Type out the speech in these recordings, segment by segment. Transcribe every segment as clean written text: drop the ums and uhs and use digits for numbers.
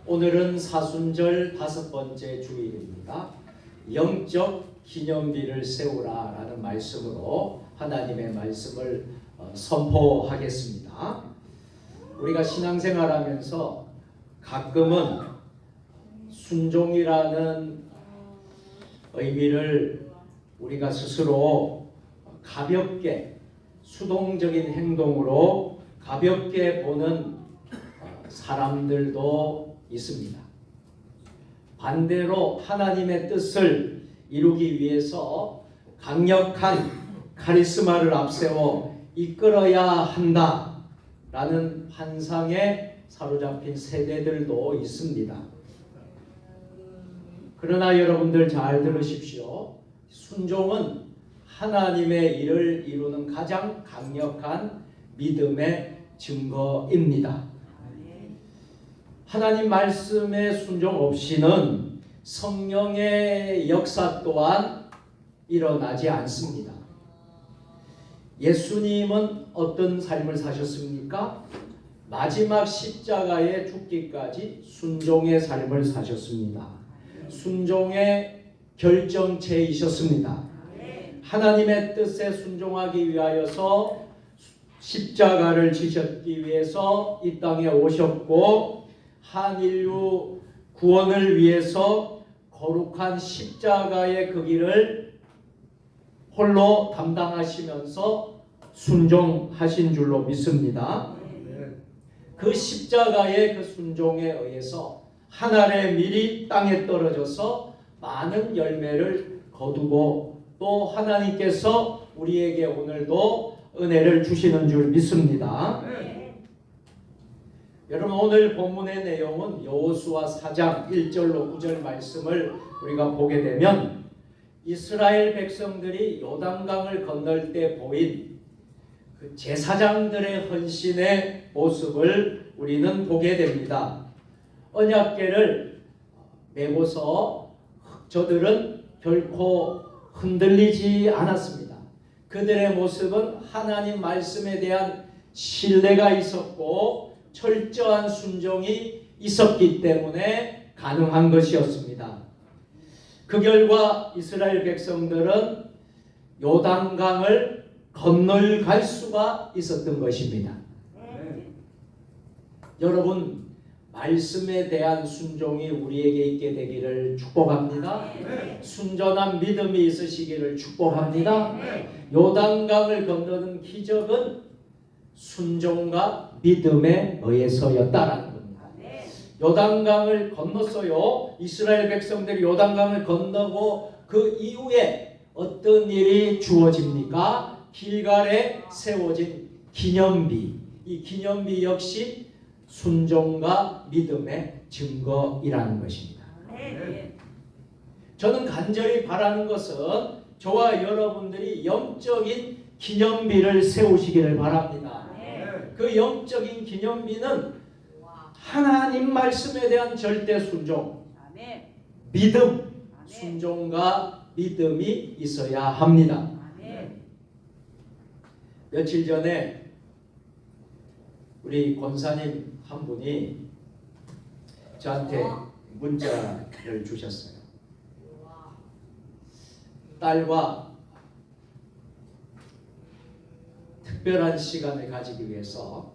오늘은 사순절 5번째 주일입니다. 영적 기념비를 세우라 라는 말씀으로 하나님의 말씀을 선포하겠습니다. 우리가 신앙생활하면서 가끔은 순종이라는 의미를 우리가 스스로 가볍게 수동적인 행동으로 가볍게 보는 사람들도 있습니다. 반대로 하나님의 뜻을 이루기 위해서 강력한 카리스마를 앞세워 이끌어야 한다라는 환상에 사로잡힌 세대들도 있습니다. 그러나 여러분들 잘 들으십시오. 순종은 하나님의 일을 이루는 가장 강력한 믿음의 증거입니다. 하나님 말씀에 순종 없이는 성령의 역사 또한 일어나지 않습니다. 예수님은 어떤 삶을 사셨습니까? 마지막 십자가에 죽기까지 순종의 삶을 사셨습니다. 순종의 결정체이셨습니다. 하나님의 뜻에 순종하기 위하여서 십자가를 지셨기 위해서 이 땅에 오셨고 한인류 구원을 위해서 거룩한 십자가의 그 길을 홀로 담당하시면서 순종하신 줄로 믿습니다. 그 십자가의 그 순종에 의해서 한 알의 밀이 땅에 떨어져서 많은 열매를 거두고 또 하나님께서 우리에게 오늘도 은혜를 주시는 줄 믿습니다. 여러분, 오늘 본문의 내용은 여호수아 4장 1절로 9절 말씀을 우리가 보게 되면 이스라엘 백성들이 요단강을 건널 때 보인 그 제사장들의 헌신의 모습을 우리는 보게 됩니다. 언약궤를 메고서 저들은 결코 흔들리지 않았습니다. 그들의 모습은 하나님 말씀에 대한 신뢰가 있었고 철저한 순종이 있었기 때문에 가능한 것이었습니다. 그 결과 이스라엘 백성들은 요단강을 건너갈 수가 있었던 것입니다. 여러분, 말씀에 대한 순종이 우리에게 있게 되기를 축복합니다. 순전한 믿음이 있으시기를 축복합니다. 요단강을 건너는 기적은 순종과 믿음에 의해서였다라는 겁니다. 요단강을 건넜어요. 이스라엘 백성들이 요단강을 건너고 그 이후에 어떤 일이 주어집니까? 길갈에 세워진 기념비. 이 기념비 역시 순종과 믿음의 증거이라는 것입니다. 저는 간절히 바라는 것은 저와 여러분들이 영적인 기념비를 세우시기를 바랍니다. 그 영적인 기념비는 하나님 말씀에 대한 절대 순종, 믿음, 순종과 믿음이 있어야 합니다. 며칠 전에 우리 권사님 한 분이 저한테 문자를 주셨어요. 딸과 특별한 시간을 가지기 위해서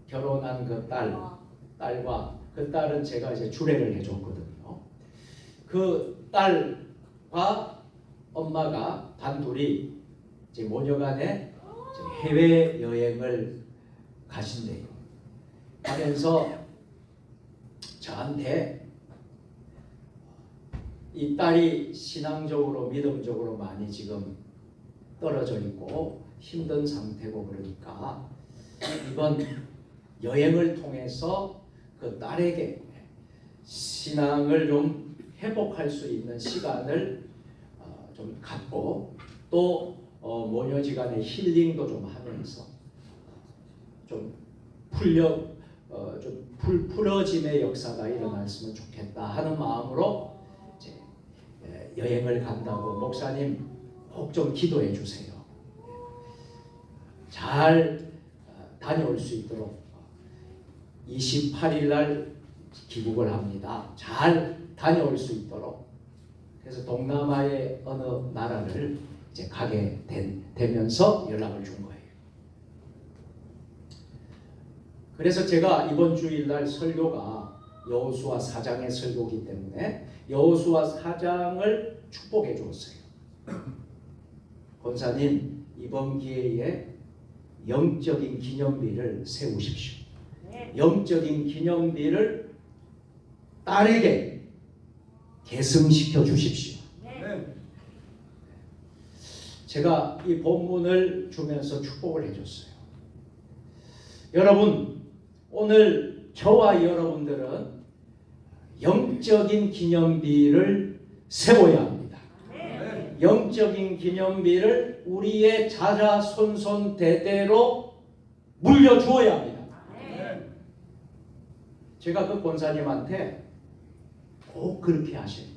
결혼한 그 딸과 그 딸은 제가 이제 주례를 해줬거든요. 그 딸과 엄마가 단둘이 이제 모녀간에 해외 여행을 가신대요. 하면서 저한테 이 딸이 신앙적으로 믿음적으로 많이 지금 떨어져 있고 힘든 상태고 그러니까 이번 여행을 통해서 그 딸에게 신앙을 좀 회복할 수 있는 시간을 좀 갖고 또 모녀지간의 힐링도 좀 하면서 좀 풀어짐의 역사가 일어났으면 좋겠다 하는 마음으로 이제 여행을 간다고 목사님 꼭 좀 기도해 주세요. 잘 다녀올 수 있도록 28일 날 귀국을 합니다. 잘 다녀올 수 있도록. 그래서 동남아의 어느 나라를 이제 가게 되면서 연락을 준 거예요. 그래서 제가 이번 주일날 설교가 여호수아 4장의 설교이기 때문에 여호수아 4장을 축복해 주었어요. 권사님, 이번 기회에 영적인 기념비를 세우십시오. 영적인 기념비를 딸에게 계승시켜 주십시오. 제가 이 본문을 주면서 축복을 해줬어요. 여러분, 오늘 저와 여러분들은 영적인 기념비를 세워야 합니다. 영적인 기념비를 우리의 자자손손 대대로 물려주어야 합니다. 제가 그 권사님한테 꼭 그렇게 하셔야 돼요.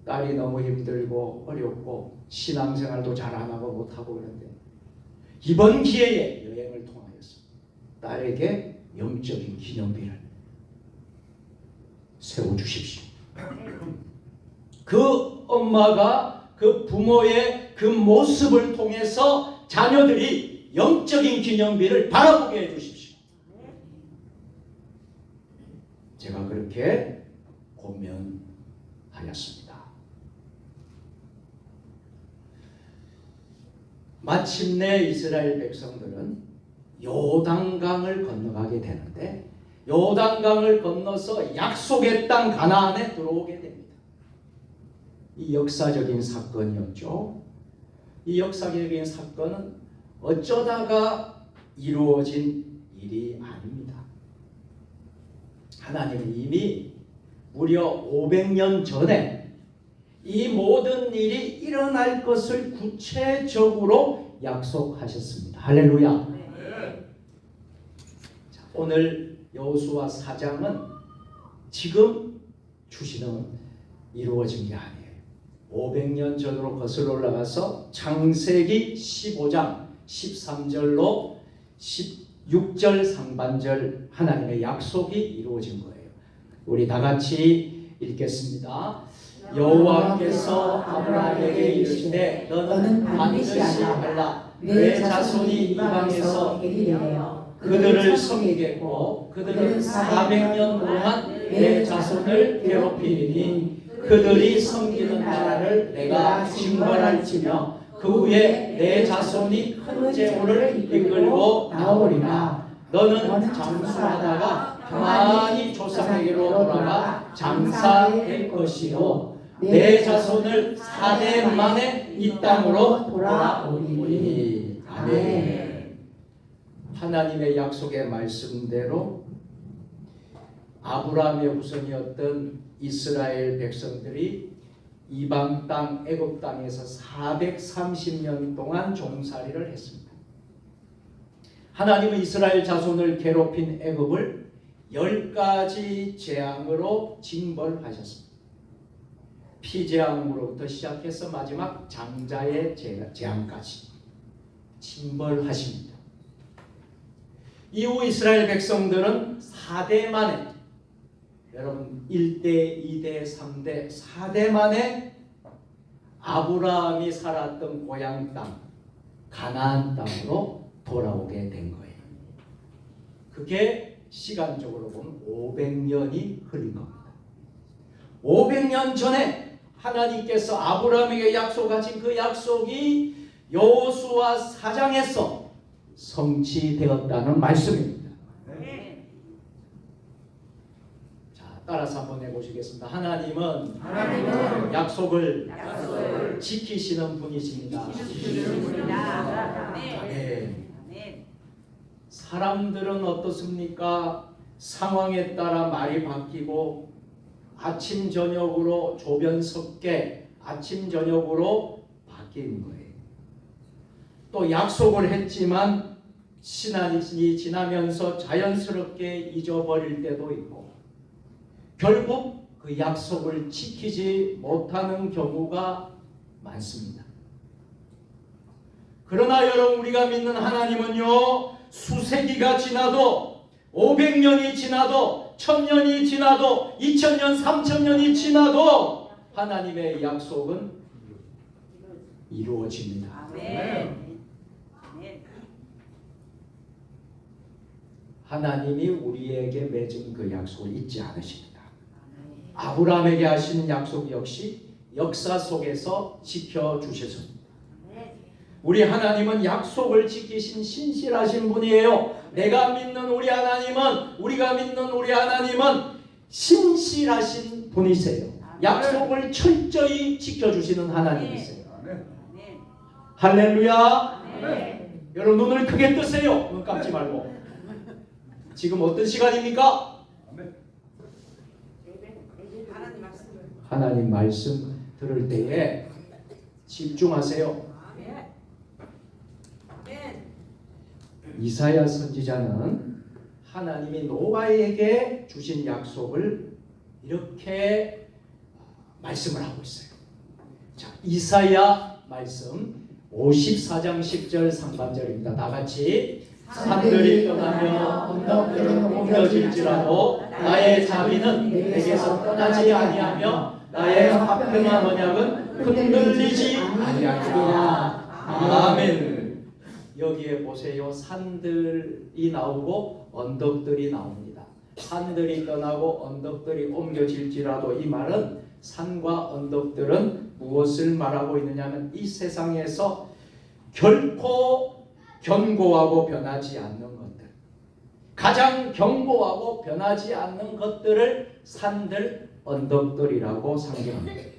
딸이 너무 힘들고 어렵고 신앙생활도 잘 안 하고 못하고 그러는데 이번 기회에 여행을 통하여서 딸에게 영적인 기념비를 세워주십시오. 그 엄마가 그 부모의 그 모습을 통해서 자녀들이 영적인 기념비를 바라보게 해주십시오. 제가 그렇게 고면하였습니다. 마침내 이스라엘 백성들은 요단강을 건너가게 되는데 요단강을 건너서 약속의 땅 가나안에 들어오게 됩니다. 이 역사적인 사건이었죠. 이 역사적인 사건은 어쩌다가 이루어진 일이 아닙니다. 하나님은 이미 무려 500년 전에 이 모든 일이 일어날 것을 구체적으로 약속하셨습니다. 할렐루야. 자, 오늘 여호수아 4장은 지금 주시는 이루어진 게 아니에요. 500년 전으로 거슬러 올라가서 창세기 15장 13절로 16절 상반절 하나님의 약속이 이루어진 거예요. 우리 다 같이 읽겠습니다. 여호와께서 아브라함에게 이르시되 너는 반드시 알라. 내 자손이 이방에서 되리려. 그들을 섬기겠고 그들은 400년 동안 내 자손을 괴롭히리니 그들이 섬기는 나라를 내가 징벌할지며 그 후에 내 자손이 큰 재물을 이끌고 나오리라. 너는 장수하다가 평안히 조상에게로 돌아가 장사될 것이요 내 자손을 4대 만에 이 땅으로 돌아오리니. 아멘. 하나님의 약속의 말씀대로 아브라함의 후손이었던 이스라엘 백성들이 이방 땅 애굽 땅에서 430년 동안 종살이를 했습니다. 하나님은 이스라엘 자손을 괴롭힌 애굽을 10가지 재앙으로 징벌하셨습니다. 피재앙으로부터 시작해서 마지막 장자의 재앙까지 징벌하십니다. 이후 이스라엘 백성들은 4대 만에, 여러분 1대, 2대, 3대, 4대 만에 아브라함이 살았던 고향 땅 가나안 땅으로 돌아오게 된 거예요. 그게 시간적으로 보면 500년이 흘린 겁니다. 500년 전에 하나님께서 아브라함에게 약속하신 그 약속이 여호수아 4장에서 성취되었다는 말씀입니다. 자, 따라서 한번 해보시겠습니다. 하나님은 약속을 지키시는 분이십니다. 네. 사람들은 어떻습니까? 상황에 따라 말이 바뀌고 아침 저녁으로 조변 섞게 아침 저녁으로 바뀌는 거예요. 또 약속을 했지만 시간이 지나면서 자연스럽게 잊어버릴 때도 있고 결국 그 약속을 지키지 못하는 경우가 많습니다. 그러나 여러분, 우리가 믿는 하나님은요, 수세기가 지나도 500년이 지나도 1000년이 지나도 2000년 3000년이 지나도 하나님의 약속은 이루어집니다. 아멘. 하나님이 우리에게 맺은 그 약속을 잊지 않으십니다. 아브라함에게 하시는 약속 역시 역사 속에서 지켜주셨습니다. 우리 하나님은 약속을 지키신 신실하신 분이에요. 우리가 믿는 우리 하나님은 신실하신 분이세요. 약속을 철저히 지켜주시는 하나님이세요. 할렐루야. 여러분 눈을 크게 뜨세요. 눈 감지 말고. 지금 어떤 시간입니까? 하나님 말씀 들을 때에 집중하세요. 이사야 선지자는 하나님이 노아에게 주신 약속을 이렇게 말씀을 하고 있어요. 자, 이사야 말씀 54장 10절 상반절입니다. 다 같이 산들이 떠나며 언덕들은 옮겨질지라도 나의 자비는 내게서 떠나지 아니하며 나의 화평한 언약은 흔들리지 아니하리라. 아멘. 여기에 보세요. 산들이 나오고 언덕들이 나옵니다. 산들이 떠나고 언덕들이 옮겨질지라도 이 말은 산과 언덕들은 무엇을 말하고 있느냐면 이 세상에서 결코 견고하고 변하지 않는 것들, 가장 견고하고 변하지 않는 것들을 산들, 언덕들이라고 상징합니다.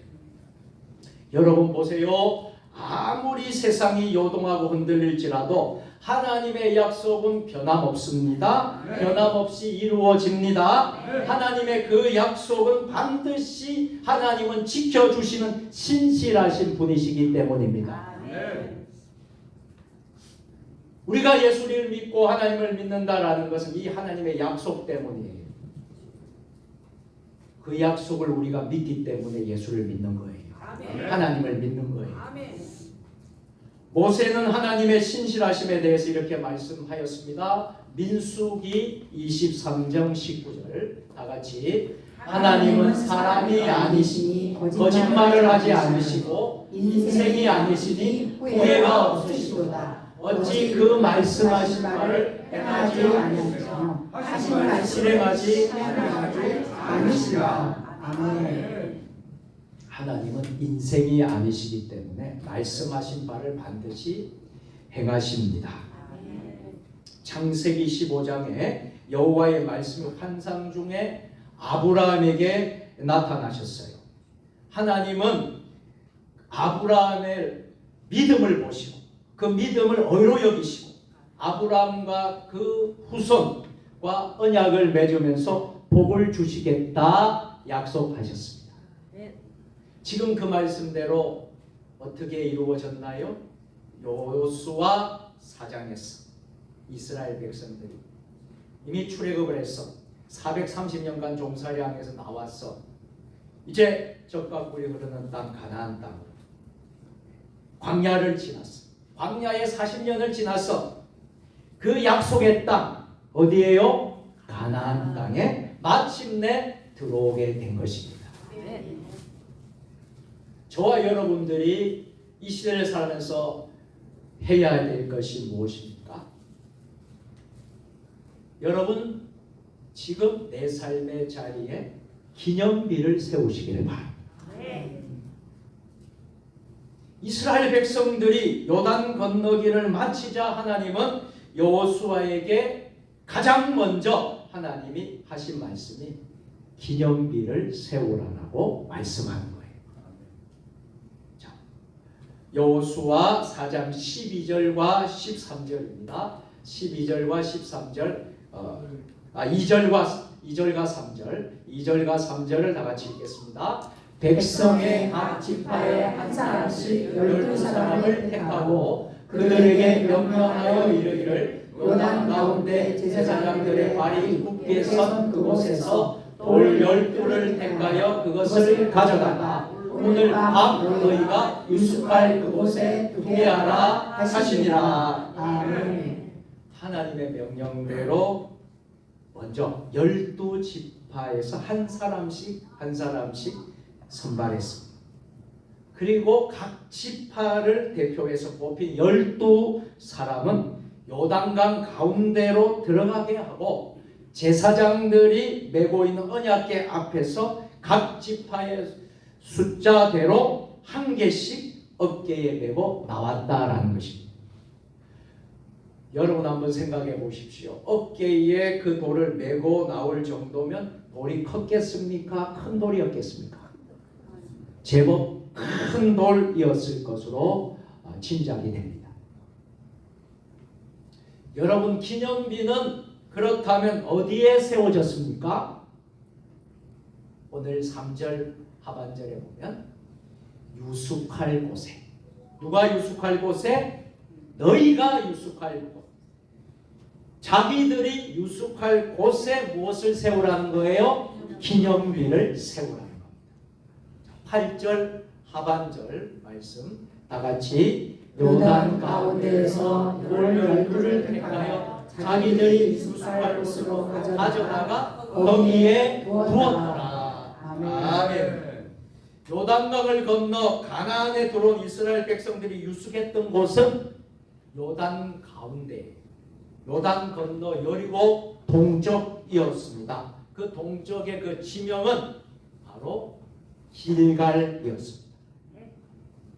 여러분 보세요. 아무리 세상이 요동하고 흔들릴지라도 하나님의 약속은 변함없습니다. 변함없이 이루어집니다. 하나님의 그 약속은 반드시 하나님은 지켜주시는 신실하신 분이시기 때문입니다. 우리가 예수를 믿고 하나님을 믿는다라는 것은 이 하나님의 약속 때문이에요. 그 약속을 우리가 믿기 때문에 예수를 믿는 거예요. 하나님을 믿는 거예요. 모세는 하나님의 신실하심에 대해서 이렇게 말씀하였습니다. 민수기 23장 19절 다 같이 하나님은 사람이 아니시니 거짓말을 하지 않으시고 인생이 아니시니 후회가 없으시도다. 어찌 그 말씀하신 말을 행하지 아니하시며 하신 말을 실행하지 않으시라. 아멘. 하나님은 인생이 아니시기 때문에 말씀하신 바를 반드시 행하십니다. 창세기 15장에 여호와의 말씀이 환상 중에 아브라함에게 나타나셨어요. 하나님은 아브라함의 믿음을 보시고 그 믿음을 의로 여기시고 아브라함과 그 후손과 언약을 맺으면서 복을 주시겠다 약속하셨습니다. 지금 그 말씀대로 어떻게 이루어졌나요? 여호수아 4장에서 이스라엘 백성들이 이미 출애굽을 했어. 430년간 종살이항에서 나왔어. 이제 적과 꿀이 흐르는 땅 가나안 땅으로 광야를 지났어. 광야에 40년을 지났어. 그 약속의 땅 어디예요? 가나안 땅에 마침내 들어오게 된 것입니다. 저와 여러분들이 이 시대를 살면서 해야 될 것이 무엇입니까? 여러분 지금 내 삶의 자리에 기념비를 세우시기를 바랍니다. 이스라엘 백성들이 요단 건너기를 마치자 하나님은 여호수아에게 가장 먼저 하나님이 하신 말씀이 기념비를 세우라고 말씀하는 거예요. 여호수아 4장 12절과 13절입니다. 12절과 13절 2절과 3절을 다 같이 읽겠습니다. 백성의 각 지파에 한 사람씩 12사람을 택하고 그들에게 명령하여 이르기를 요단 가운데 제사장들의 발이 굳게 선 그곳에서 돌 12를 택하여 그것을 가져다가 오늘 밤 너희가 유숙할 그곳에 두게 하라 하시니라. 아멘. 하나님의 명령대로 먼저 12지파에서 한 사람씩 선발했습니다. 그리고 각 지파를 대표해서 뽑힌 12사람은 요단강 가운데로 들어가게 하고 제사장들이 메고 있는 언약궤 앞에서 각 지파의 숫자대로 한 개씩 어깨에 메고 나왔다라는 것입니다. 여러분 한번 생각해 보십시오. 어깨에 그 돌을 메고 나올 정도면 돌이 컸겠습니까? 큰 돌이었겠습니까? 제법 큰 돌이었을 것으로 짐작이 됩니다. 여러분, 기념비는 그렇다면 어디에 세워졌습니까? 오늘 3절 하반절에 보면 유숙할 곳에. 누가 유숙할 곳에? 너희가 유숙할 곳. 자기들이 유숙할 곳에 무엇을 세우라는 거예요? 기념비를 세우라는 겁니다. 8절 하반절 말씀 다 같이 요단 가운데에서 돌 12를 택하여 자기들이 유숙할 곳으로 가져다가 거기에 두었더라. 아멘. 요단강을 건너 가나안에 들어온 이스라엘 백성들이 유숙했던 곳은 요단 가운데, 요단 건너 여리고 동쪽이었습니다. 그 동쪽의 그 지명은 바로 길갈이었습니다.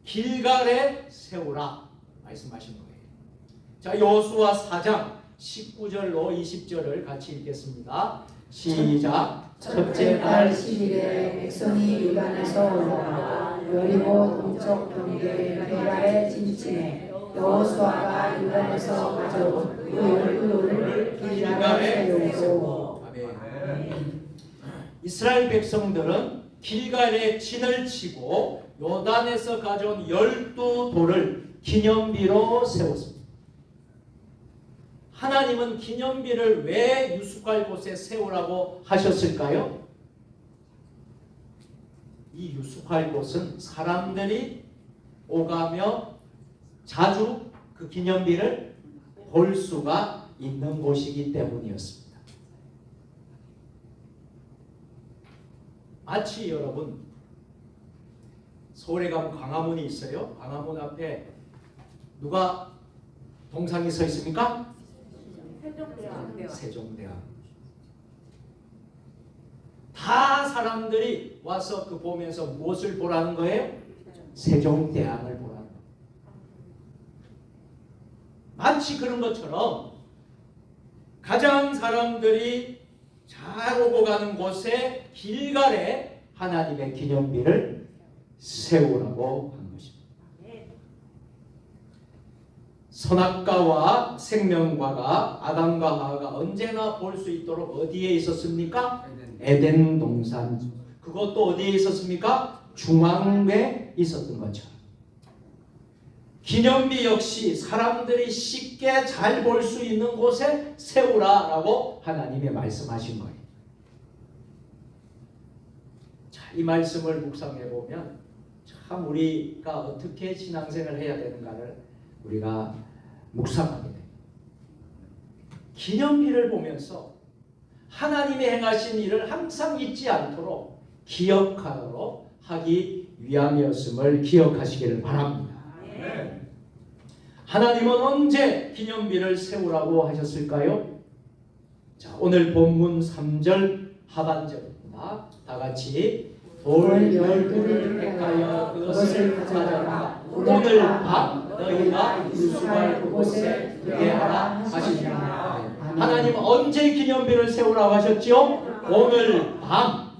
길갈에 세우라 말씀하신 거예요. 자, 여호수아 4장 19절로 20절을 같이 읽겠습니다. 시작. 첫째 달 10일에 백성이 요단에서 올라가 여리고 동쪽 경계의 길갈에 진침해 여호수아가 요단에서 가져온 그 12돌을 길갈에 세우고. 아멘. 이스라엘 백성들은 길갈에 진을 치고 요단에서 가져온 12돌을 기념비로 세웠습니다. 하나님은 기념비를 왜 유숙할 곳에 세우라고 하셨을까요? 이 유숙할 곳은 사람들이 오가며 자주 그 기념비를 볼 수가 있는 곳이기 때문이었습니다. 마치 여러분, 서울에 가면 광화문이 있어요. 광화문 앞에 누가 동상이 서 있습니까? 세종대왕. 다 사람들이 와서 그 보면서 무엇을 보라는 거예요? 세종대왕을 보라는 거예요. 마치 그런 것처럼 가장 사람들이 잘 오고 가는 곳에 길갈에 하나님의 기념비를 세우라고 한 것입니다. 선악과와 생명과가 아담과 하와가 언제나 볼 수 있도록 어디에 있었습니까? 에덴 동산. 그것도 어디에 있었습니까? 중앙에 있었던 것처럼 기념비 역시 사람들이 쉽게 잘 볼 수 있는 곳에 세우라라고 하나님이 말씀하신 거예요. 자, 이 말씀을 묵상해 보면 참 우리가 어떻게 신앙생활을 해야 되는가를 우리가 묵상하게 됩니다. 기념비를 보면서 하나님이 행하신 일을 항상 잊지 않도록 기억하도록 하기 위함이었음을 기억하시기를 바랍니다. 하나님은 언제 기념비를 세우라고 하셨을까요? 자, 오늘 본문 3절 하반절입니다. 다 같이 돌 12를 택하여 그것을 가져라. 오늘 밤 너희가 유숙할 그곳에 두게 하라 하시니라. 하나님은 언제 기념비를 세우라고 하셨지요? 오늘 밤.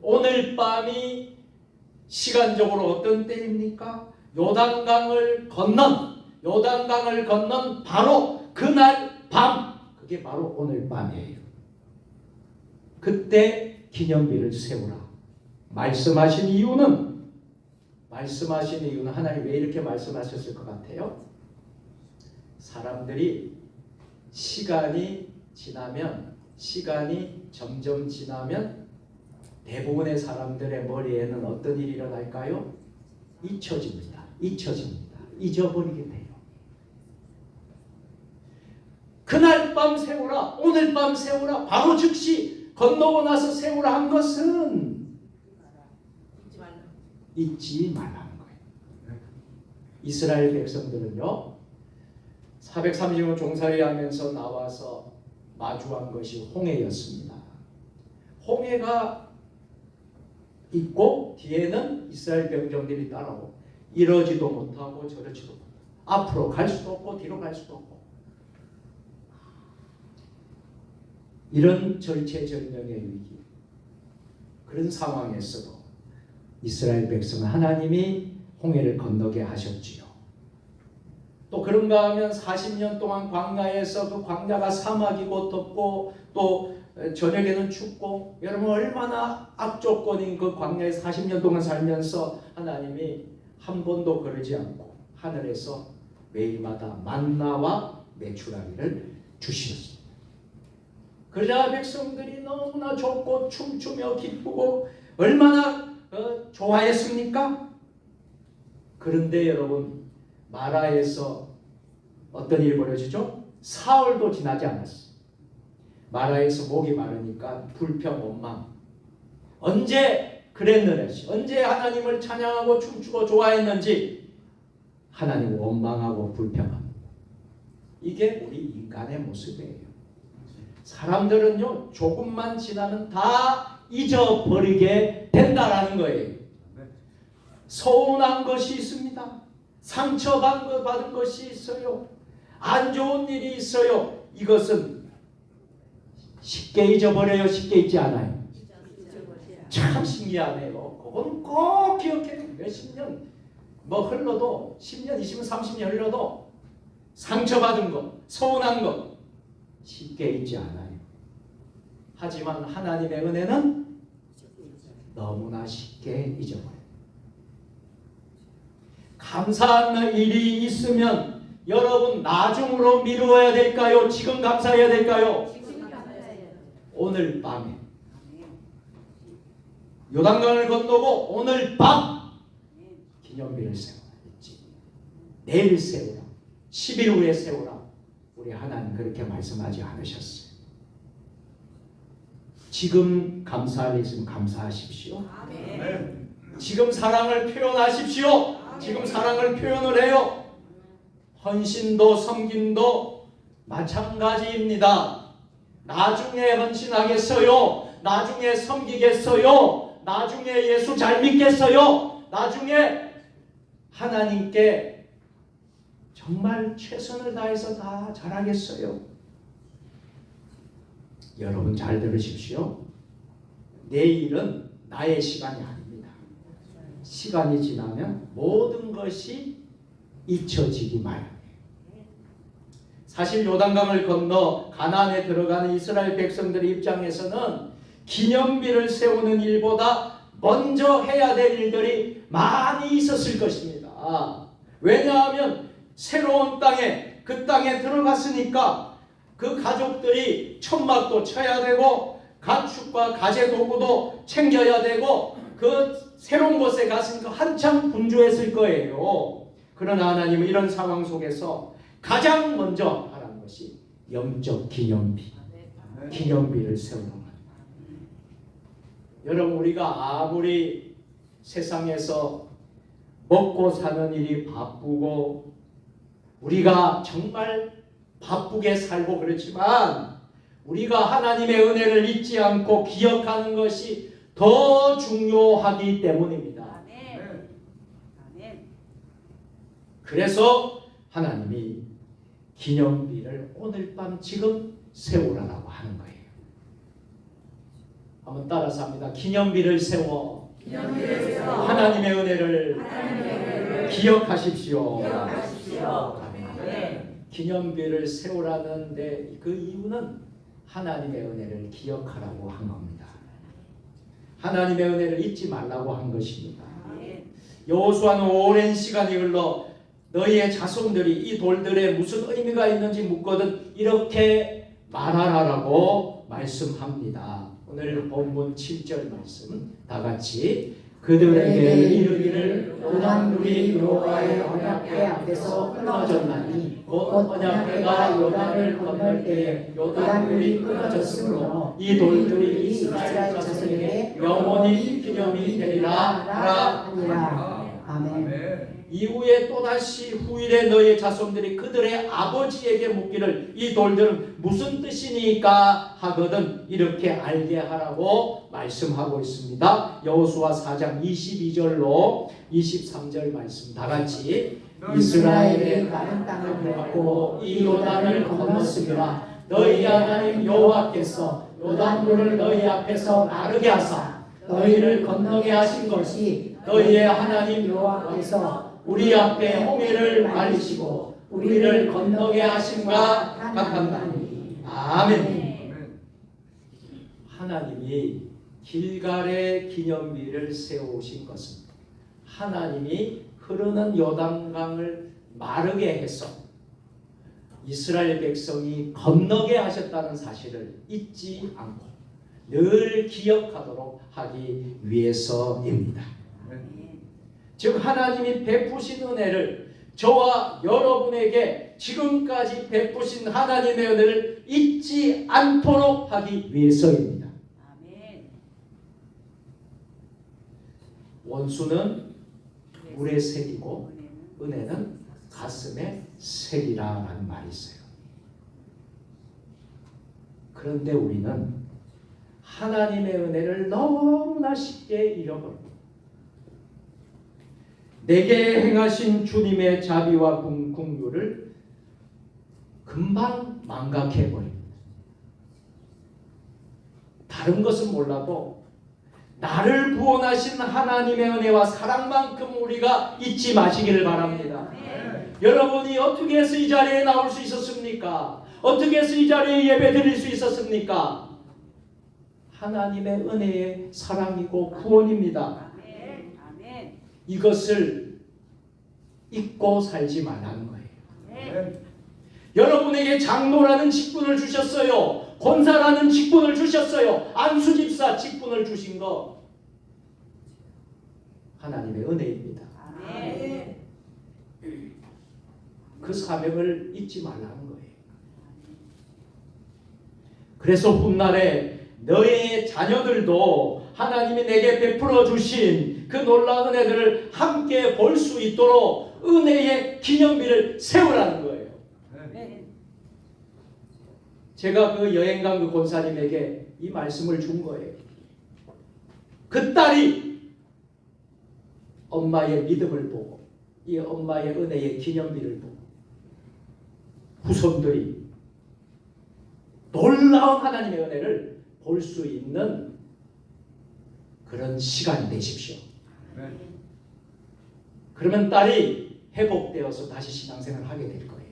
오늘 밤이 시간적으로 어떤 때입니까? 요단강을 건넌 바로 그날 밤. 그게 바로 오늘 밤이에요. 그때 기념비를 세우라 말씀하신 이유는 하나님 왜 이렇게 말씀하셨을 것 같아요? 사람들이 시간이 점점 지나면 대부분의 사람들의 머리에는 어떤 일이 일어날까요? 잊혀집니다. 잊어버리게 돼요. 그날 밤 세우라, 오늘 밤 세우라, 바로 즉시 건너고 나서 세우라 한 것은 잊지 말라는 거예요. 이스라엘 백성들은요 430년 종살이 하면서 나와서 마주한 것이 홍해였습니다. 홍해가 있고 뒤에는 이스라엘 병정들이 따라오고 이러지도 못하고 저러지도 못하고 앞으로 갈 수도 없고 뒤로 갈 수도 없고 이런 절체절명의 위기, 그런 상황에서도 이스라엘 백성은 하나님이 홍해를 건너게 하셨지요. 또 그런가 하면 40년 동안 광야에서 그 광야가 사막이고 덥고 또 저녁에는 춥고 여러분 얼마나 악조건인 그 광야에 40년 동안 살면서 하나님이 한 번도 그러지 않고 하늘에서 매일마다 만나와 메추라기를 주시었습니다. 그러자 백성들이 너무나 좋고 춤추며 기쁘고 얼마나 좋아했습니까? 그런데 여러분 마라에서 어떤 일이 벌어지죠? 사흘도 지나지 않았어요. 마라에서 목이 마르니까 불평 원망. 언제 그랬는지, 언제 하나님을 찬양하고 춤추고 좋아했는지 하나님을 원망하고 불평합니다. 이게 우리 인간의 모습이에요. 사람들은요 조금만 지나면 다 잊어버리게 된다라는 거예요. 서운한 것이 있습니다. 상처받은 것이 있어요. 안 좋은 일이 있어요. 이것은 쉽게 잊어버려요? 쉽게 잊지 않아요? 참 신기하네요. 그건 꼭 기억해요. 몇십 년 흘러도 10년, 20년, 30년 흘러도 상처받은 것, 서운한 것 쉽게 잊지 않아요. 하지만 하나님의 은혜는 너무나 쉽게 잊어버려요. 감사한 일이 있으면 여러분 나중으로 미루어야 될까요? 지금 감사해야 될까요? 오늘 밤에 요단강을 건너고 오늘 밤 기념비를 세우라 했지. 내일 세우라, 10일 후에 세우라. 우리 하나님 그렇게 말씀하지 않으셨어요. 지금 감사할 일 있으면 감사하십시오. 지금 사랑을 표현하십시오. 지금 사랑을 표현을 해요. 헌신도 섬김도 마찬가지입니다. 나중에 헌신하겠어요? 나중에 섬기겠어요? 나중에 예수 잘 믿겠어요? 나중에 하나님께 정말 최선을 다해서 다 잘하겠어요? 여러분 잘 들으십시오. 내일은 나의 시간이 아닙니다. 시간이 지나면 모든 것이 잊혀지기 마련이에요. 사실 요단강을 건너 가나안에 들어가는 이스라엘 백성들의 입장에서는 기념비를 세우는 일보다 먼저 해야 될 일들이 많이 있었을 것입니다. 왜냐하면 새로운 땅에, 그 땅에 들어갔으니까 그 가족들이 천막도 쳐야 되고 가축과 가재 도구도 챙겨야 되고 그 새로운 곳에 갔으니까 한참 분주했을 거예요. 그러나 하나님은 이런 상황 속에서 가장 먼저 하라는 것이 영적 기념비, 기념비를 세우는 겁니다. 여러분 우리가 아무리 세상에서 먹고 사는 일이 바쁘고 우리가 정말 바쁘게 살고 그렇지만 우리가 하나님의 은혜를 잊지 않고 기억하는 것이 더 중요하기 때문입니다. 그래서 하나님이 기념비를 오늘 밤 지금 세우라고 하는 거예요. 한번 따라서 합니다. 기념비를 세워 하나님의 은혜를 기억하십시오. 기념비를 세우라는데 그 이유는 하나님의 은혜를 기억하라고 한 겁니다. 하나님의 은혜를 잊지 말라고 한 것입니다. 여호수아는 오랜 시간이 흘러 너희의 자손들이 이 돌들에 무슨 의미가 있는지 묻거든 이렇게 말하라라고 말씀합니다. 오늘 본문 7절 말씀 다 같이 그들에게 이르기를 요단물이 여호와의 언약궤 앞에서 끊어졌나니 곧 언약궤가 요단을 건널 때에 요단물이 끊어졌으므로 이 돌들이 이스라엘 자손에게 영원히 기념이 되리라 하라. 아멘. 이후에 또다시 후일에 너의 자손들이 그들의 아버지에게 묻기를 이 돌들은 무슨 뜻이니까 하거든 이렇게 알게 하라고 말씀하고 있습니다. 여호수아 4장 22절로 23절 말씀 다 같이 이스라엘이 다른 땅을 먹고 이 요단을 건넜으므로 너희 하나님 여호와께서 요단물을 너희 앞에서 마르게 하사 너희를 건너게 하신 것이 너희의 하나님 여호와께서 우리 앞에 홍해를 말리시고 우리를 건너게 하심과 같았나니. 아멘. 하나님이 길갈의 기념비를 세우신 것은 하나님이 흐르는 요단강을 마르게 해서 이스라엘 백성이 건너게 하셨다는 사실을 잊지 않고 늘 기억하도록 하기 위해서입니다. 즉 하나님이 베푸신 은혜를 저와 여러분에게 지금까지 베푸신 하나님의 은혜를 잊지 않도록 하기 위해서입니다. 원수는 물의 색이고 은혜는 가슴의 색이라는 말이 있어요. 그런데 우리는 하나님의 은혜를 너무나 쉽게 잃어버립니다. 내게 행하신 주님의 자비와 긍휼을 금방 망각해버립니다. 다른 것은 몰라도 나를 구원하신 하나님의 은혜와 사랑만큼 우리가 잊지 마시기를 바랍니다. 여러분이 어떻게 해서 이 자리에 나올 수 있었습니까? 어떻게 해서 이 자리에 예배 드릴 수 있었습니까? 하나님의 은혜의 사랑이고 구원입니다. 이것을 잊고 살지 말라는 거예요. 여러분에게 장로라는 직분을 주셨어요. 권사라는 직분을 주셨어요. 안수집사 직분을 주신 거 하나님의 은혜입니다. 그 사명을 잊지 말라는 거예요. 그래서 훗날에 너의 자녀들도 하나님이 내게 베풀어 주신 그 놀라운 은혜들을 함께 볼 수 있도록 은혜의 기념비를 세우라는 거예요. 제가 그 여행 간 그 권사님에게 이 말씀을 준 거예요. 그 딸이 엄마의 믿음을 보고 이 엄마의 은혜의 기념비를 보고 후손들이 놀라운 하나님의 은혜를 볼 수 있는 그런 시간이 되십시오. 그러면 딸이 회복되어서 다시 신앙생활을 하게 될 거예요.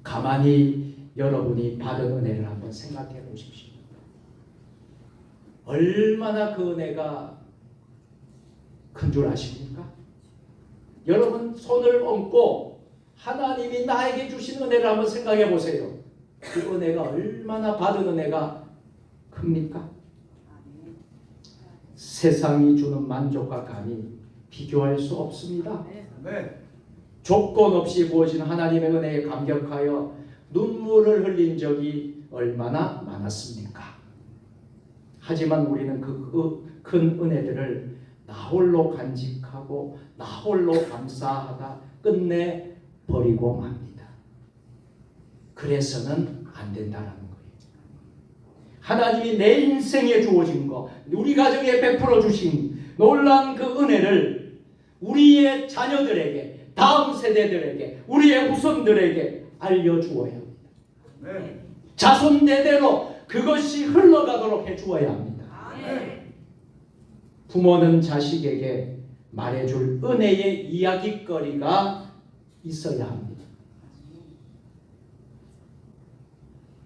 가만히 여러분이 받은 은혜를 한번 생각해 보십시오. 얼마나 그 은혜가 큰 줄 아십니까? 여러분 손을 얹고 하나님이 나에게 주신 은혜를 한번 생각해 보세요. 그 은혜가 얼마나 받은 은혜가 큽니까? 세상이 주는 만족과 감히 비교할 수 없습니다. 조건 없이 부어진 하나님의 은혜에 감격하여 눈물을 흘린 적이 얼마나 많았습니까? 하지만 우리는 그 큰 은혜들을 나홀로 간직하고 나홀로 감사하다 끝내 버리고 맙니다. 그래서는 안 된다는 거예요. 하나님이 내 인생에 주어진 거, 우리 가정에 베풀어 주신 놀라운 그 은혜를 우리의 자녀들에게, 다음 세대들에게, 우리의 후손들에게 알려주어야 합니다. 자손 대대로 그것이 흘러가도록 해주어야 합니다. 부모는 자식에게 말해줄 은혜의 이야기거리가 있어야 합니다.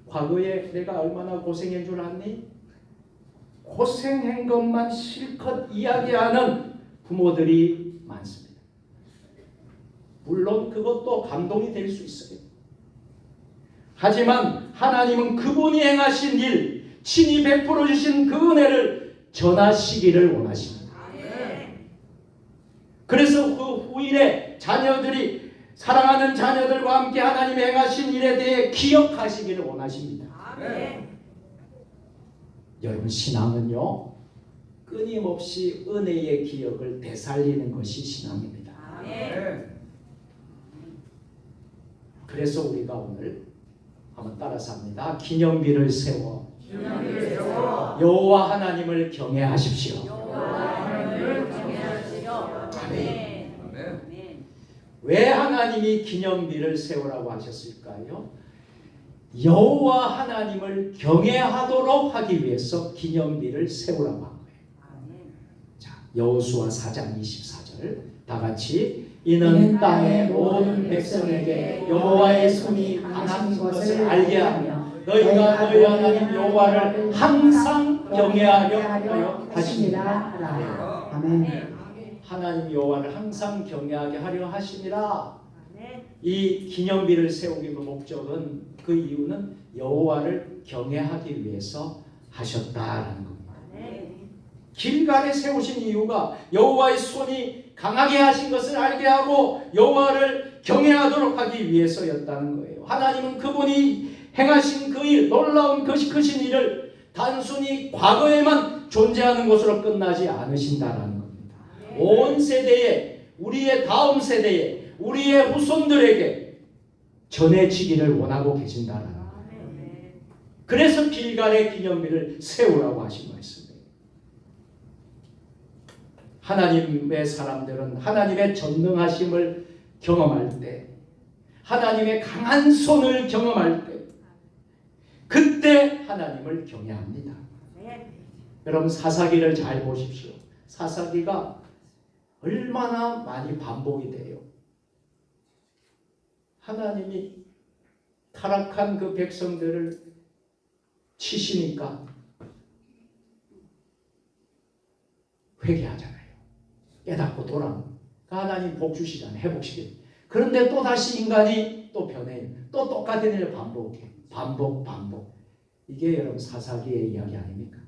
과거에 내가 얼마나 고생한 줄 아니? 고생한 것만 실컷 이야기하는 부모들이 많습니다. 물론 그것도 감동이 될 수 있어요. 하지만 하나님은 그분이 행하신 일, 친히 베풀어 주신 그 은혜를 전하시기를 원하십니다. 그래서 그 후일에 자녀들이 사랑하는 자녀들과 함께 하나님이 행하신 일에 대해 기억하시기를 원하십니다. 아멘. 여러분 신앙은요 끊임없이 은혜의 기억을 되살리는 것이 신앙입니다. 아멘. 그래서 우리가 오늘 한번 따라서 합니다. 기념비를 세워 기념비를 세워 여호와 하나님을 경외하십시오. 하나님을 경외하시오. 아멘. 아멘. 왜 하나님이 기념비를 세우라고 하셨을까요? 여호와 하나님을 경외하도록 하기 위해서 기념비를 세우라고 한 거예요. 아멘. 자, 여호수아 4장 24절 다 같이 이는 땅의 모든 백성에게 여호와의 손이 강한 것을 알게 하며 너희가 너희 하나님 여호와를 항상 경외하려 하여 하시니라. 아멘. 하나님 여호와를 항상 경외하게 하려 하시니라. 아멘. 이 기념비를 세우기 목적은 그 이유는 여호와를 경외하기 위해서 하셨다라는 겁니다. 아멘. 길갈에 세우신 이유가 여호와의 손이 강하게 하신 것을 알게 하고 여호와를 경외하도록 하기 위해서였다는 거예요. 하나님은 그분이 행하신 그 일, 놀라운 크신 일을 단순히 과거에만 존재하는 것으로 끝나지 않으신다라는 겁니다. 온 세대에, 우리의 다음 세대에, 우리의 후손들에게 전해지기를 원하고 계신다라는 거예요. 그래서 길갈의 기념비를 세우라고 하신 말씀이에요. 하나님의 사람들은 하나님의 전능하심을 경험할 때, 하나님의 강한 손을 경험할 때, 그때 하나님을 경외합니다. 여러분 사사기를 잘 보십시오. 사사기가 얼마나 많이 반복이 돼요. 하나님이 타락한 그 백성들을 치시니까 회개하잖아요. 깨닫고 돌아오는. 하나님 복 주시잖아요. 회복시켜요. 그런데 또 다시 인간이 또 변해요. 또 똑같은 일을 반복해. 반복. 이게 여러분 사사기의 이야기 아닙니까?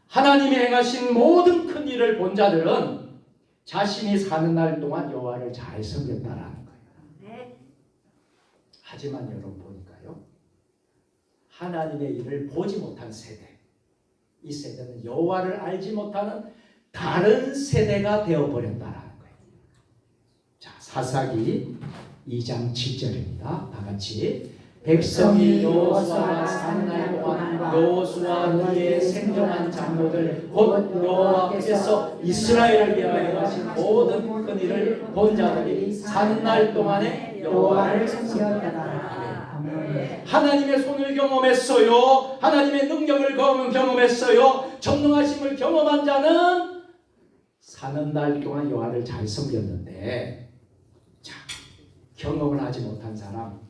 하나님이 행하신 모든 큰 일을 본 자들은 자신이 사는 날 동안 여호와를 잘 섬겼다라는 거예요. 하지만 여러분 보니까요, 하나님의 일을 보지 못한 세대, 이 세대는 여호와를 알지 못하는 다른 세대가 되어버렸다라는 거예요. 자, 사사기 2장 7절입니다. 다 같이 백성이 여호수아가 사는 날 동안 여호수아 그의 생존한 장로들 곧 여호와께서 이스라엘을 위하여 하신 모든 큰 일을 본 자들이 사는 날 동안에 여호와를 섬겼다. 하나님의 손을 경험했어요. 하나님의 능력을 경험했어요. 전능하심을 경험한 자는 사는 날 동안 여호와를 잘 섬겼는데, 자, 경험을 하지 못한 사람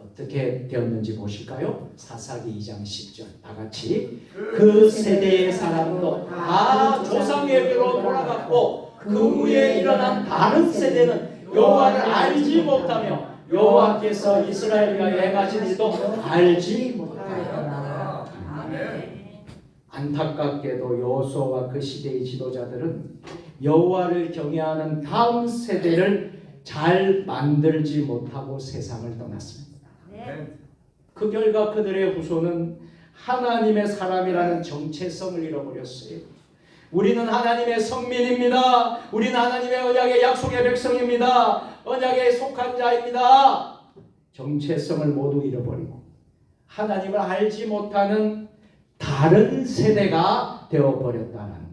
어떻게 되었는지 보실까요? 사사기 2장 10절 다 같이 그 세대의 사람도 다 조상에게로 돌아갔고 그 후에 일어난 다른 세대는 여호와를 알지 못하며 여호와께서 이스라엘 위하여 행하신 일도 알지 못하였다. 안타깝게도 여호수아와 그 시대의 지도자들은 여호와를 경외하는 다음 세대를 잘 만들지 못하고 세상을 떠났습니다. 그 결과 그들의 후손은 하나님의 사람이라는 정체성을 잃어버렸어요. 우리는 하나님의 성민입니다. 우리는 하나님의 언약의 약속의 백성입니다. 언약에 속한 자입니다. 정체성을 모두 잃어버리고 하나님을 알지 못하는 다른 세대가 되어버렸다는 거예요.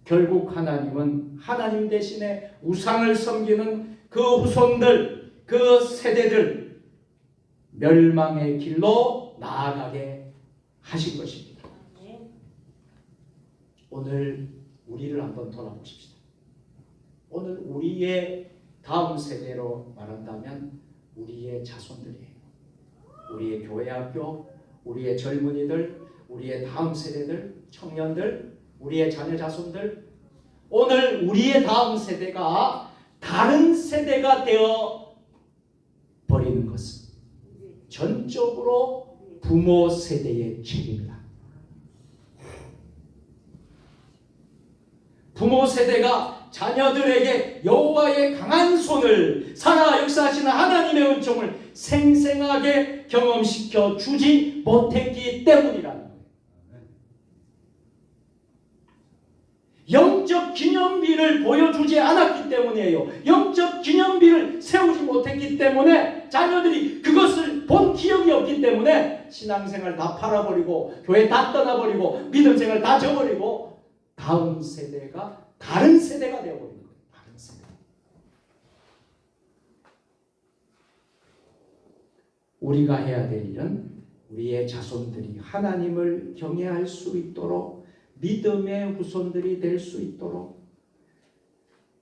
결국 하나님은 하나님 대신에 우상을 섬기는 그 후손들, 그 세대들 멸망의 길로 나아가게 하신 것입니다. 오늘 우리를 한번 돌아보십시다. 오늘 우리의 다음 세대로 말한다면 우리의 자손들이에요. 우리의 교회 학교, 우리의 젊은이들, 우리의 다음 세대들, 청년들, 우리의 자녀 자손들, 오늘 우리의 다음 세대가 다른 세대가 되어 버리는 것은 전적으로 부모 세대의 책임이다. 부모 세대가 자녀들에게 여호와의 강한 손을 살아 역사하시는 하나님의 은총을 생생하게 경험시켜 주지 못했기 때문이라는 거예요. 영적 기념비를 보여주지 않았기 때문이에요. 영적 기념비를 세우지 못했기 때문에 자녀들이 그것을 본 기억이 없기 때문에 신앙생활 다 팔아버리고 교회 다 떠나버리고 믿음생활 다 져버리고 다음 세대가 다른 세대가 되어버린 거예요. 다른 세대. 우리가 해야 될 일은 우리의 자손들이 하나님을 경외할 수 있도록 믿음의 후손들이 될 수 있도록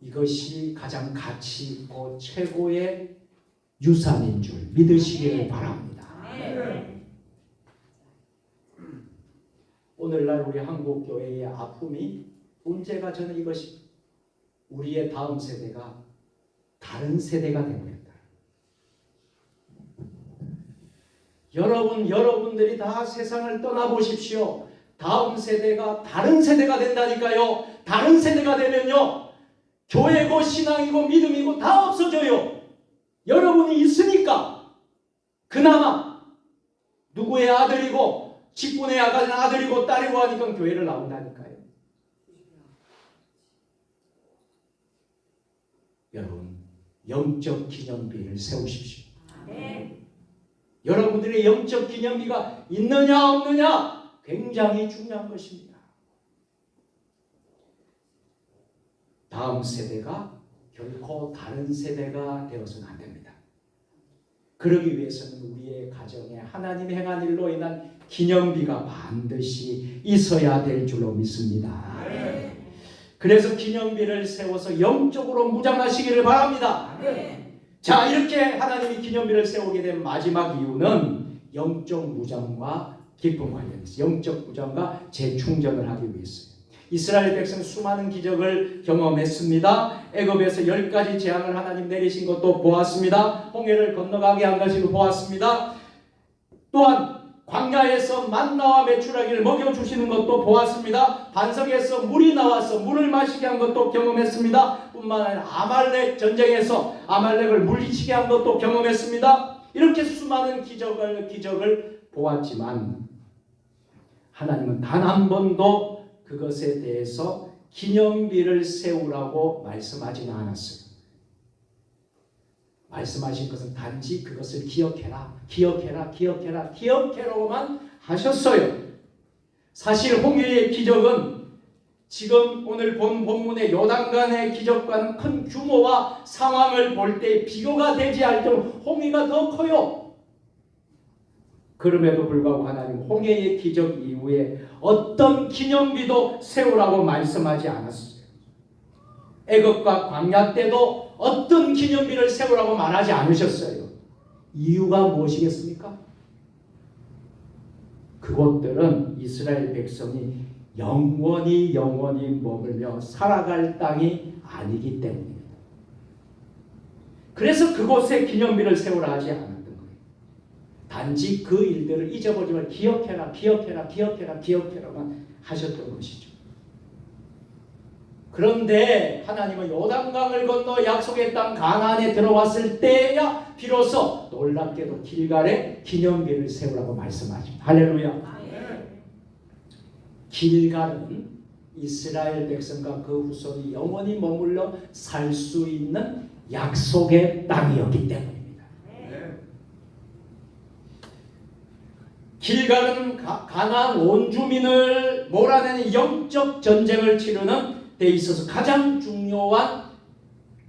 이것이 가장 가치 있고 최고의 유산인 줄 믿으시기를 바랍니다. 오늘날 우리 한국 교회의 아픔이 문제가 저는 이것이 우리의 다음 세대가 다른 세대가 되어버렸다. 여러분들이 다 세상을 떠나보십시오. 다음 세대가 다른 세대가 된다니까요. 다른 세대가 되면요, 교회고 신앙이고 믿음이고 다 없어져요. 여러분이 있으니까 그나마 누구의 아들이고 직분에 약한 아들이고 딸이고 하니까 교회를 나온다니까요. 여러분, 영적 기념비를 세우십시오. 여러분들의 영적 기념비가 있느냐 없느냐 굉장히 중요한 것입니다. 다음 세대가 결코 다른 세대가 되어서는 안 됩니다. 그러기 위해서는 우리의 가정에 하나님이 행한 일로 인한 기념비가 반드시 있어야 될 줄로 믿습니다. 그래서 기념비를 세워서 영적으로 무장하시기를 바랍니다. 자, 이렇게 하나님이 기념비를 세우게 된 마지막 이유는 영적 무장과 기쁨 관련해서 영적 무장과 재충전을 하기 위해서요. 이스라엘 백성 수많은 기적을 경험했습니다. 애굽에서 10가지 재앙을 하나님 내리신 것도 보았습니다. 홍해를 건너가게 한 것을 보았습니다. 또한 광야에서 만나와 메추라기를 먹여주시는 것도 보았습니다. 반석에서 물이 나와서 물을 마시게 한 것도 경험했습니다. 뿐만 아니라 아말렉 전쟁에서 아말렉을 물리치게 한 것도 경험했습니다. 이렇게 수많은 기적을 보았지만 하나님은 단 한 번도 그것에 대해서 기념비를 세우라고 말씀하지는 않았어요. 말씀하신 것은 단지 그것을 기억해라고만 하셨어요. 사실 홍해의 기적은 지금 오늘 본 본문의 요단강의 기적과는 큰 규모와 상황을 볼 때 비교가 되지 않을 정도로 홍해가 더 커요. 그럼에도 불구하고 하나님 홍해의 기적 이후에 어떤 기념비도 세우라고 말씀하지 않았어요. 애굽과 광야 때도 어떤 기념비를 세우라고 말하지 않으셨어요. 이유가 무엇이겠습니까? 그것들은 이스라엘 백성이 영원히 머물며 살아갈 땅이 아니기 때문입니다. 그래서 그곳에 기념비를 세우라 하지 않았던 거예요. 단지 그 일들을 잊어버리지 말고 기억해라만 하셨던 것이죠. 그런데 하나님은 요단강을 건너 약속의 땅 가나안에 들어왔을 때야 비로소 놀랍게도 길갈에 기념비를 세우라고 말씀하십니다. 할렐루야. 길갈은 이스라엘 백성과 그 후손이 영원히 머물러 살 수 있는 약속의 땅이었기 때문입니다. 길갈은 가나안 온 주민을 몰아내는 영적 전쟁을 치르는 데 있어서 가장 중요한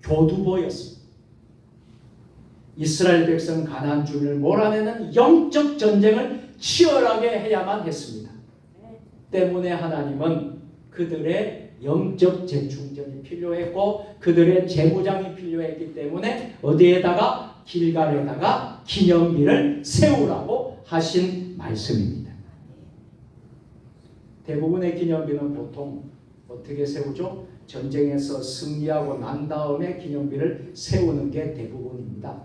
교두보였습니다. 이스라엘 백성 가나안 주민을 몰아내는 영적 전쟁을 치열하게 해야만 했습니다. 때문에 하나님은 그들의 영적 재충전이 필요했고 그들의 재무장이 필요했기 때문에 어디에다가 길갈에다가 기념비를 세우라고 하신 말씀입니다. 대부분의 기념비는 보통 어떻게 세우죠? 전쟁에서 승리하고 난 다음에 기념비를 세우는 게 대부분입니다.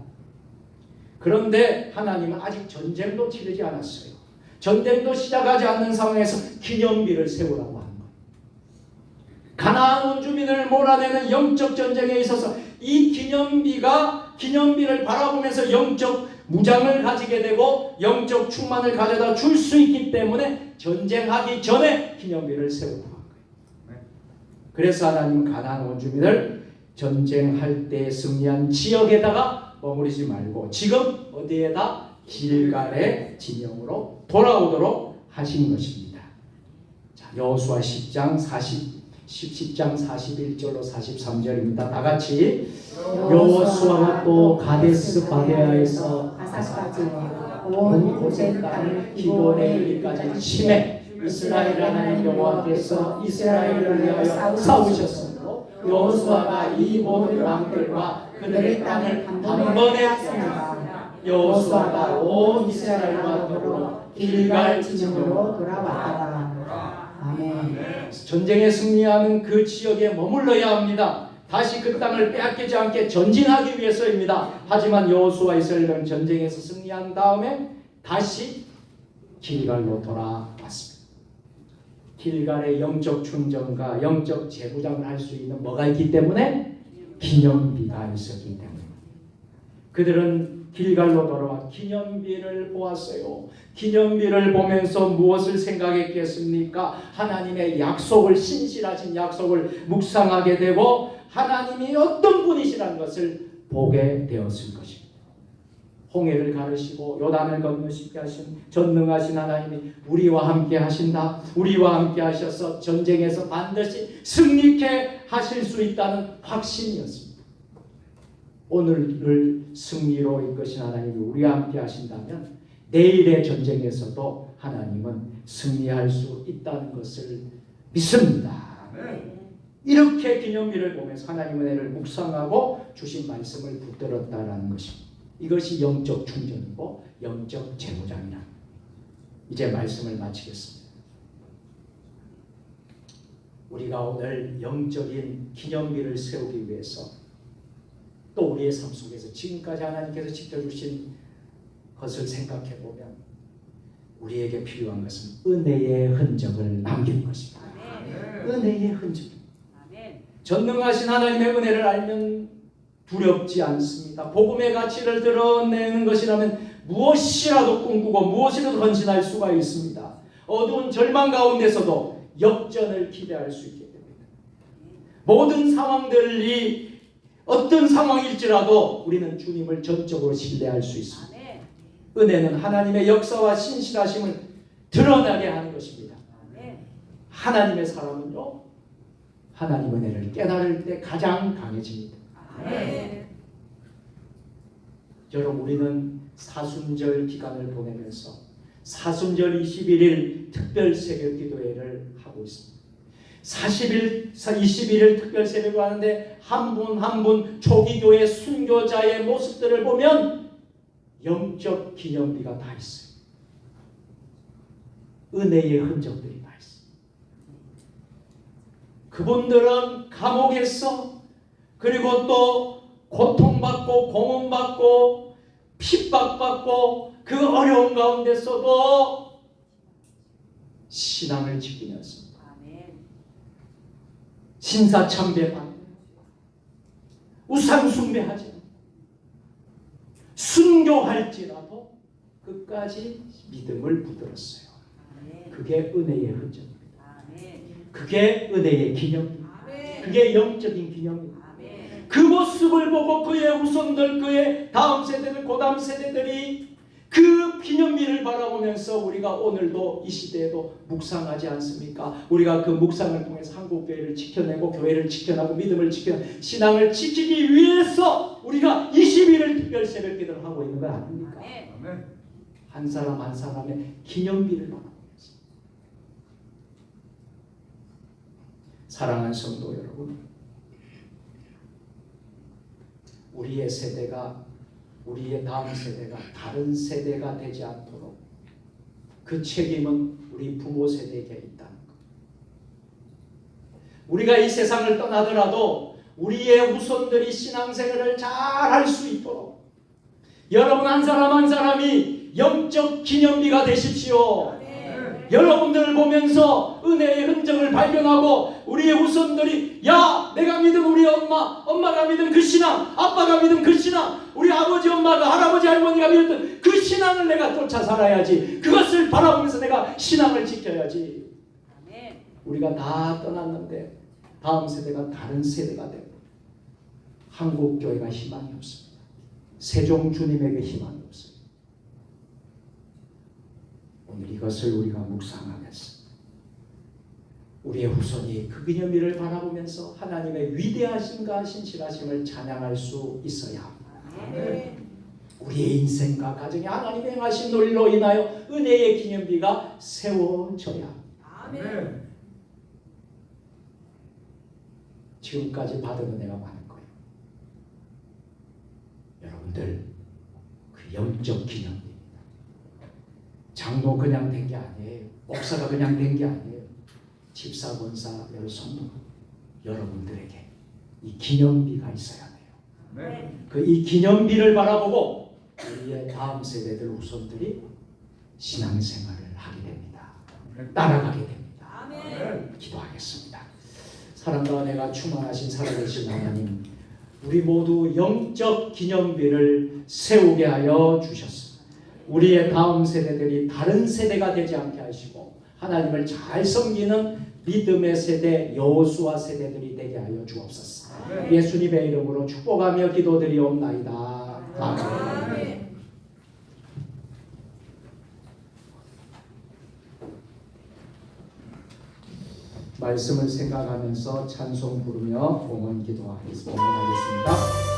그런데 하나님은 아직 전쟁도 치르지 않았어요. 전쟁도 시작하지 않는 상황에서 기념비를 세우라고 하는 거예요. 가나안 원주민을 몰아내는 영적 전쟁에 있어서 이 기념비를 바라보면서 영적 무장을 가지게 되고 영적 충만을 가져다 줄 수 있기 때문에 전쟁하기 전에 기념비를 세우고 한 거예요. 그래서 하나님 가나안 원주민을 전쟁할 때 승리한 지역에다가 머무르지 말고 지금 어디에다 길갈의 진영으로 돌아오도록 하신 것입니다. 자, 여호수아 10장 41절로 43절입니다. 다 같이 여호수아가 또 가데스 바네아에서 아삭까지 온 고센 땅을 기본에 이르기까지 침해 이스라엘 하나님 여호와께서 이스라엘을 위하여 싸우셨으므로 여호수아가 이 모든 왕들과 그들의 땅을 단번에 뺐습니다. 여호수아가 온 이스라엘과 더불어 길갈 진영으로 돌아왔다. 아멘. 전쟁에 승리하는 그 지역에 머물러야 합니다. 다시 그 땅을 빼앗기지 않게 전진하기 위해서입니다. 하지만 여호수아 이스라엘은 전쟁에서 승리한 다음에 다시 길갈로 돌아왔습니다. 길갈의 영적 충전과 영적 재무장을 할 수 있는 뭐가 있기 때문에? 기념비가 있었기 때문에. 그들은 길갈로 돌아와 기념비를 보았어요. 기념비를 보면서 무엇을 생각했겠습니까? 하나님의 약속을, 신실하신 약속을 묵상하게 되고 하나님이 어떤 분이시라는 것을 보게 되었을 것입니다. 홍해를 가르시고 요단을 건너시게 하신 전능하신 하나님이 우리와 함께 하신다. 우리와 함께 하셔서 전쟁에서 반드시 승리케 하실 수 있다는 확신이었습니다. 오늘을 승리로 이끄신 하나님이 우리와 함께 하신다면 내일의 전쟁에서도 하나님은 승리할 수 있다는 것을 믿습니다. 이렇게 기념비를 보면서 하나님의 은혜를 묵상하고 주신 말씀을 붙들었다라는 것입니다. 이것이 영적 충전이고 영적 재무장이라. 이제 말씀을 마치겠습니다. 우리가 오늘 영적인 기념비를 세우기 위해서 또 우리의 삶 속에서 지금까지 하나님께서 지켜주신 것을 생각해 보면 우리에게 필요한 것은 은혜의 흔적을 남기는 것입니다. 은혜의 흔적. 전능하신 하나님의 은혜를 알면 두렵지 않습니다. 복음의 가치를 드러내는 것이라면 무엇이라도 꿈꾸고 무엇이라도 헌신할 수가 있습니다. 어두운 절망 가운데서도 역전을 기대할 수 있게 됩니다. 모든 상황들이 어떤 상황일지라도 우리는 주님을 전적으로 신뢰할 수 있습니다. 은혜는 하나님의 역사와 신실하심을 드러나게 하는 것입니다. 하나님의 사람은요, 하나님 은혜를 깨달을 때 가장 강해집니다. 여러분, 우리는 사순절 기간을 보내면서 사순절 21일 특별 새벽 기도회를 하고 있습니다. 21일 특별 새벽을 하는데 한 분 한 분 초기교회 순교자의 모습들을 보면 영적 기념비가 다 있어요. 은혜의 흔적들이 다 있어요. 그분들은 감옥에서 그리고 또 고통받고 고문받고 핍박받고 그 어려운 가운데서도 신앙을 지키면서 신사참배만 우상숭배하지 순교할지라도 끝까지 믿음을 붙들었어요. 그게 은혜의 흔적입니다. 그게 은혜의 기념입니다. 그게 영적인 기념입니다. 그 모습을 보고 그의 후손들, 그의 다음 세대들, 고다음 세대들이 그 기념비를 바라보면서 우리가 오늘도 이 시대에도 묵상하지 않습니까? 우리가 그 묵상을 통해서 한국교회를 지켜내고 교회를 지켜내고 믿음을 지켜내고 신앙을 지키기 위해서 우리가 21일 특별 새벽 기도를 하고 있는 거 아닙니까? 한 사람 한 사람의 기념비를 바라보면서. 사랑하는 성도 여러분, 우리의 세대가, 우리의 다음 세대가 다른 세대가 되지 않도록 그 책임은 우리 부모 세대에게 있다는 것. 우리가 이 세상을 떠나더라도 우리의 후손들이 신앙생활을 잘 할 수 있도록 여러분 한 사람 한 사람이 영적 기념비가 되십시오. 여러분들을 보면서 은혜의 흔적을 발견하고 우리의 후손들이 야 내가 믿은 우리 엄마가 믿은 그 신앙, 아빠가 믿은 그 신앙, 우리 아버지 엄마가 할아버지 할머니가 믿었던 그 신앙을 내가 쫓아 살아야지. 그것을 바라보면서 내가 신앙을 지켜야지. 우리가 다 떠났는데 다음 세대가 다른 세대가 되고 한국교회가 희망이 없습니다. 세종 주님에게 희망이 없습니다. 오늘 이것을 우리가 묵상하면서 우리의 후손이 그 기념일을 바라보면서 하나님의 위대하심과 신실하심을 찬양할 수 있어야 합니다. 우리의 인생과 가정에 하나님의 행하신 놀이로 인하여 은혜의 기념비가 세워져야 합니다. 지금까지 받은 은혜가 많은 거예요. 여러분들 그 영적 기념비입니다. 장로 그냥 된 게 아니에요. 목사가 그냥 된 게 아니에요. 집사, 권사, 여러 성도 여러분들에게 이 기념비가 있어야 돼요. 그 이 기념비를 바라보고 우리의 다음 세대들 후손들이 신앙생활을 하게 됩니다. 따라가게 됩니다. 기도하겠습니다. 사랑과 은혜가 충만하신 살아계신 하나님, 우리 모두 영적 기념비를 세우게 하여 주셨습니다. 우리의 다음 세대들이 다른 세대가 되지 않게 하시고 하나님을 잘 섬기는 믿음의 세대, 여호수아 세대들이 되게 하여 주옵소서. 예수님의 이름으로 축복하며 기도드리옵나이다. 아멘. 말씀을 생각하면서 찬송 부르며 봉헌 기도하겠습니다.